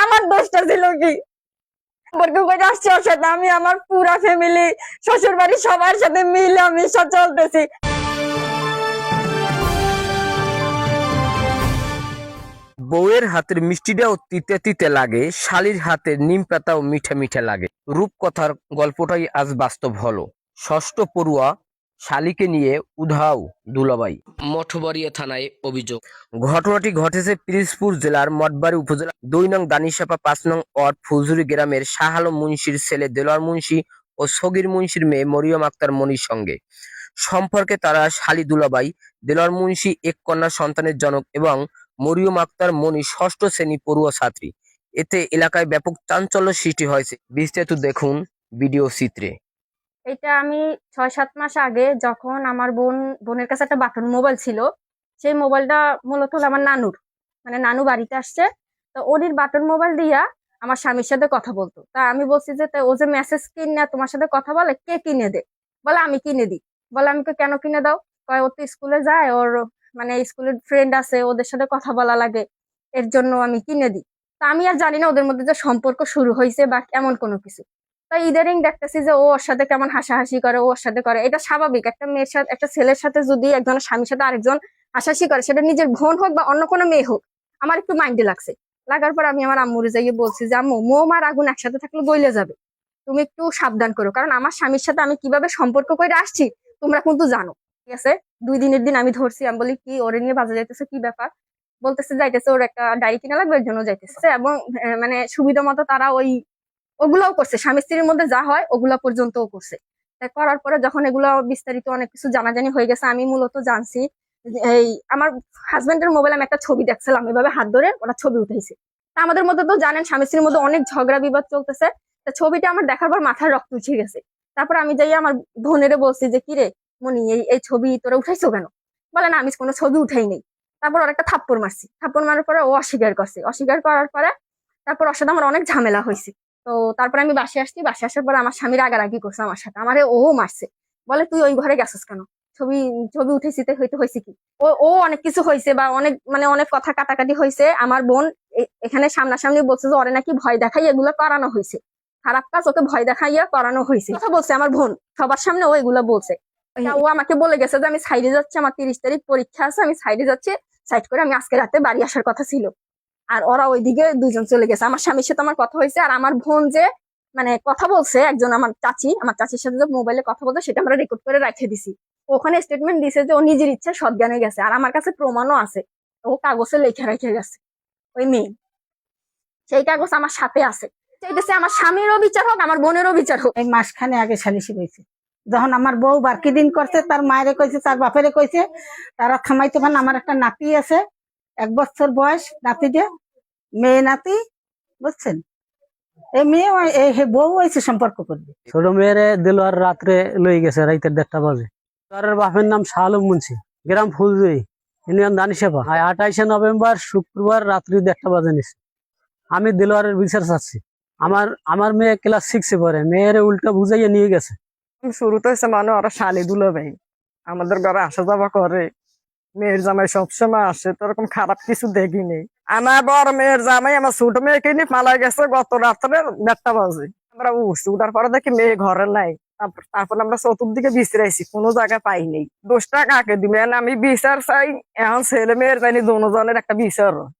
আমার দোষটা ছিল কি? সম্পর্ক করে আসছি ওর সাথে, আমি আমার পুরা ফ্যামিলি শ্বশুর বাড়ি সবার সাথে মিলামিশা চলতেছি। বউয়ের হাতের মিষ্টিটাও তিতে তিতে লাগে, শালির হাতের নিম পাতাও মিঠা মিঠা লাগে। রূপকথার গল্পটাই আজ বাস্তব হলো। ষষ্ঠ পড়ুয়া শালিকে নিয়ে উধাও দুলাভাই। মঠবাড়িয়া থানায় অভিযোগ। ঘটনাটি ঘটেছে পিরোজপুর জেলার মঠবাড়ি উপজেলা ২ নং দানিশাপা ৫ নং ওয়ার্ড ফুলঝুরি গ্রামের শাহ আলম মুন্সির ছেলে দেলোয়ার মুন্সি ও সগীর মুন্সির মেয়ে মরিয়ম আক্তার মনির সঙ্গে। সম্পর্কে তারা শালী দুলাভাই। দেলোয়ার মুন্সি এক কন্যা সন্তানের জনক এবং মরিয়ম আক্তার মনি ষষ্ঠ শ্রেণী পড়ুয়া ছাত্রী। এতে এলাকায় ব্যাপক চাঞ্চল্য সৃষ্টি হয়েছে। বিস্তারিত দেখুন ভিডিও চিত্রে। এটা আমি ৬-৭ মাস আগে, যখন আমার বোনের কাছে একটা বাটন মোবাইল ছিল, সেই মোবাইলটা মূলত হলো আমার নানুর, মানে নানু বাড়িতে আসছে, তো ওর বাটন মোবাইল দিয়া আমার স্বামীর সাথে কথা বলতো। তা আমি বলছি যে ও যে মেসেজ কিনে তোমার সাথে কথা বলে, কে কিনে দে? বলে আমি কিনে দিই। বলে আমি কেন কিনে দাও? কয় ও তো স্কুলে যায়, ওর মানে স্কুলের ফ্রেন্ড আছে, ওদের সাথে কথা বলা লাগে, এর জন্য আমি কিনে দিই। তা আমি আর জানি না ওদের মধ্যে যে সম্পর্ক শুরু হয়েছে বা এমন কোনো কিছু। তাই ইদারিং দেখতেছি যে ও ওর সাথে কেমন হাসাহাসি করে, ও ওর সাথে করে। এটা স্বাভাবিক, একটা মেয়ের সাথে, একটা ছেলের সাথে যদি একজনের স্বামীর সাথে আরেকজন হাসাহাসি করে, সেটা নিজের বোন হোক বা অন্য কোনো মেয়ে হোক, আমার একটু মাইন্ডে লাগছে। লাগার পর আমি আমার আম্মুরে যাইয়ে বলছি যে আম্মু, মোম আর আগুন একসাথে থাকলে বইলে যাবে, তুমি একটু সাবধান করো, কারণ আমার স্বামীর সাথে আমি কিভাবে সম্পর্ক করে আসছি তোমরা কিন্তু জানো। ঠিক আছে, ২ দিনের দিন আমি ধরছি, আমি বলি কি ওরে নিয়ে বাজার যাইতেছে, কি ব্যাপার? বলতেছে যাইতেছে, ওর একটা ডায়েরি কিনা লাগবে, এর জন্য যাইতেছে। এবং মানে সুবিধা মতো তারা ওগুলাও করছে, স্বামী স্ত্রীর মধ্যে যা হয় ওগুলা পর্যন্তও করছে। তাই করার পরে যখন এগুলো বিস্তারিত অনেক কিছু জানাজানি হয়ে গেছে, আমি মূলত জানছি এই আমার হাজবেন্ডের মোবাইলে আমি একটা ছবি দেখছিলাম, এভাবে হাত ধরে ওরা ছবি উঠেছে। তা আমাদের মধ্যে তো জানেন স্বামী স্ত্রীর মধ্যে অনেক ঝগড়া বিবাদ চলতেছে। তা ছবিটা আমার দেখার পর মাথায় রক্ত উঠে গেছে। তারপর আমি যাই আমার বোনেরে বলছি যে কিরে মনি, এই ছবি তোরা উঠাইছো কেন? বলে না, আমি কোনো ছবি উঠাই নেই। তারপর ওর একটা থাপ্পড় মারছি, থাপ্পড় মারার পরে ও অস্বীকার করছে। অস্বীকার করার পরে তারপর ওর সাথে আমার অনেক ঝামেলা হয়েছে। তো তারপরে আমি বাসে আসছি, বাসে আসার পরে আমার স্বামী রাগারাগি করছে আমার সাথে, আমারে ও মারছে। বলে তুই ওই ঘরে গেছিস কেন? ছবি ছবি উঠেছি, হইতে হয়েছে কি? ও অনেক কিছু হয়েছে বা অনেক মানে অনেক কথা কাটাকাটি হয়েছে। আমার বোন এখানে সামনাসামনি বলছে যে ওরে নাকি ভয় দেখাই এগুলো করানো হয়েছে, খারাপ কাজ ওকে ভয় দেখাইয়া করানো হয়েছে, কথা বলছে আমার বোন সবার সামনে, ও এগুলো বলছে। ও আমাকে বলে গেছে যে আমি সাইডে যাচ্ছি, আমার ৩০ তারিখ পরীক্ষা আছে, আমি সাইডে যাচ্ছি, সাইড করে আমি আজকে রাতে বাড়ি আসার কথা ছিল। আর ওরা ওইদিকে দুজন চলে গেছে। আমার স্বামীর সাথে আমার কথা হয়েছে, আর আমার বোন যে মানে কথা বলছে একজন আমার চাচির সাথে যে মোবাইলে কথা বলছে, সেটা আমরা রেকর্ড করে রেখে দিছি। ওখানে স্টেটমেন্ট দিছে যে ও নিজের ইচ্ছা সজ্ঞানে গেছে, আর আমার কাছে প্রমাণও আছে, ও কাগজে লেখে রেখে গেছে। ওই মেয়ে সেই কাগজ আমার সাথে আছে। চাইতেছে আমার স্বামীরও বিচার হোক, আমার বোনেরও বিচার হোক। এই মাসখানে আগে সালিশি কইছে, যখন আমার বউ বারকি দিন করছে, তার মায়েরে কইছে, তার বাপেরে কইছে, তারা থামাইতে পারেন। আমার একটা নাতি আছে, 1 বছর বয়স, নাতিটা মেয়ে নাতি, বুঝছেন? এই মেয়ে বউ হয়েছে সম্পর্ক করবে। ছোট মেয়েরে দিলওয়ার রাত্রে লই গেছে, রাইতের 1:30 বাজে। তার বাপের নাম শাহ আলম মুন্সি, গ্রাম ফুলজুই, ইউনিয়ন দানিশেপা। 28শে নভেম্বর শুক্রবার রাত্রি 1:30 বাজে নিছে। আমি দিলওয়ারের বিচার চাচ্ছি। আমার মেয়ে ক্লাস 6-এ পড়ে, মেয়ের উল্টা বুঝাইয়া নিয়ে গেছে। শুরুতে হচ্ছে মানে ওরা শালি দুলাভাই আমাদের ঘরে আসা যাওয়া করে, মেয়ের জামাই সবসময় আসে, তো এরকম খারাপ কিছু দেখিনি। আমার বড় মেয়ের জামাই আমার ছোট মেয়েকে নিয়ে পালা গেছে গত রাত্রে 1:30 বাজে। আমরা উঠছি, উঠার পরে দেখি মেয়ে ঘরে নাই। তারপর আমরা চতুর্দিকে বিচারাইছি, কোনো জায়গায় পাইনি। 10 টাকা কাকে দিবেন, আমি বিচার চাই এখন, ছেলে মেয়ের জানি দুজনের একটা বিচার।